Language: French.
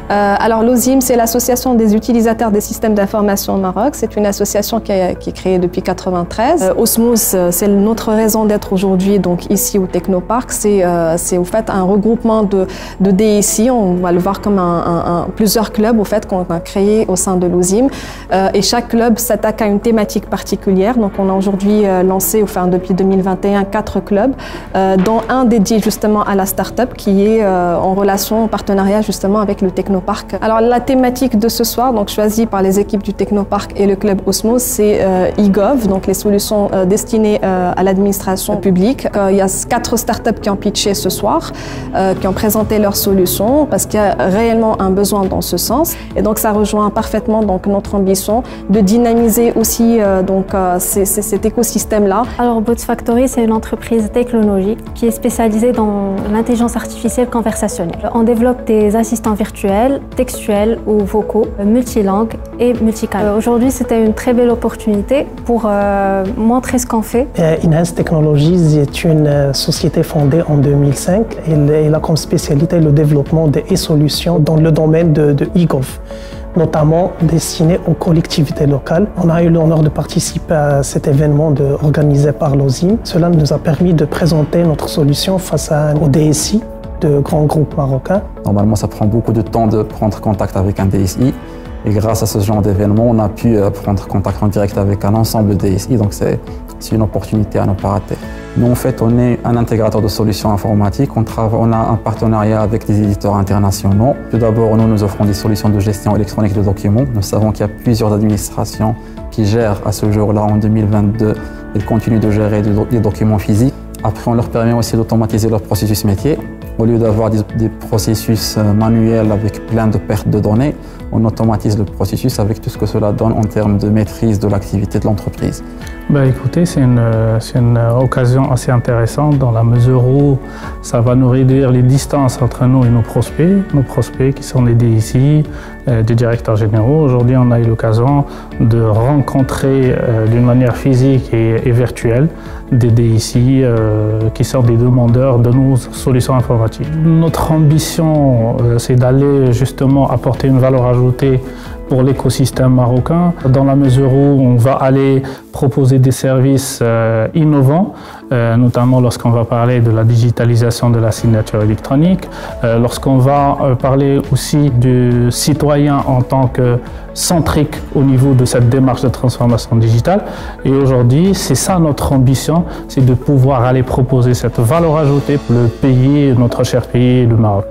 Alors l'OSIM, c'est l'association des utilisateurs des systèmes d'information au Maroc. C'est une association qui est créée depuis 1993. Osmose, c'est notre raison d'être aujourd'hui, donc ici au Technoparc. C'est au fait un regroupement de DSI. On va le voir comme plusieurs clubs au fait qu'on a créés au sein de l'OSIM. Et chaque club s'attaque à une thématique particulière. Donc on a aujourd'hui lancé, depuis 2021, 4 clubs, dont un dédié justement à la start-up qui est en relation, en partenariat justement avec le Technoparc. Alors la thématique de ce soir, donc choisie par les équipes du Technoparc et le club Osmose, c'est e-gov, donc les solutions destinées à l'administration publique. Il y a 4 startups qui ont pitché ce soir, qui ont présenté leurs solutions parce qu'il y a réellement un besoin dans ce sens. Et donc ça rejoint parfaitement donc notre ambition de dynamiser aussi cet écosystème-là. Alors Bots Factory, c'est une entreprise technologique qui est spécialisée dans l'intelligence artificielle conversationnelle. On développe des assistants virtuels, textuels ou vocaux, multilangues et multicanaux. Aujourd'hui, c'était une très belle opportunité pour montrer ce qu'on fait. Enhance Technologies est une société fondée en 2005. Elle a comme spécialité le développement des e-solutions dans le domaine de e-gov, notamment destiné aux collectivités locales. On a eu l'honneur de participer à cet événement organisé par l'OSIM. Cela nous a permis de présenter notre solution face au DSI de grands groupes marocains. Normalement, ça prend beaucoup de temps de prendre contact avec un DSI. Et grâce à ce genre d'événement, on a pu prendre contact en direct avec un ensemble de DSI. Donc c'est une opportunité à ne pas rater. Nous, en fait, on est un intégrateur de solutions informatiques. On a un partenariat avec des éditeurs internationaux. Tout d'abord, nous offrons des solutions de gestion électronique de documents. Nous savons qu'il y a plusieurs administrations qui gèrent à ce jour-là, en 2022, et continuent de gérer des documents physiques. Après, on leur permet aussi d'automatiser leur processus métier. Au lieu d'avoir des processus manuels avec plein de pertes de données, on automatise le processus avec tout ce que cela donne en termes de maîtrise de l'activité de l'entreprise. Écoutez, c'est une occasion assez intéressante dans la mesure où ça va nous réduire les distances entre nous et nos prospects qui sont des DSI, des directeurs généraux. Aujourd'hui, on a eu l'occasion de rencontrer d'une manière physique et virtuelle des DSI qui sont des demandeurs de nos solutions informatiques. Notre ambition, c'est d'aller justement apporter une valeur ajoutée pour l'écosystème marocain, dans la mesure où on va aller proposer des services innovants, notamment lorsqu'on va parler de la digitalisation de la signature électronique, lorsqu'on va parler aussi du citoyen en tant que centrique au niveau de cette démarche de transformation digitale. Et aujourd'hui, c'est ça notre ambition, c'est de pouvoir aller proposer cette valeur ajoutée pour le pays, notre cher pays, le Maroc.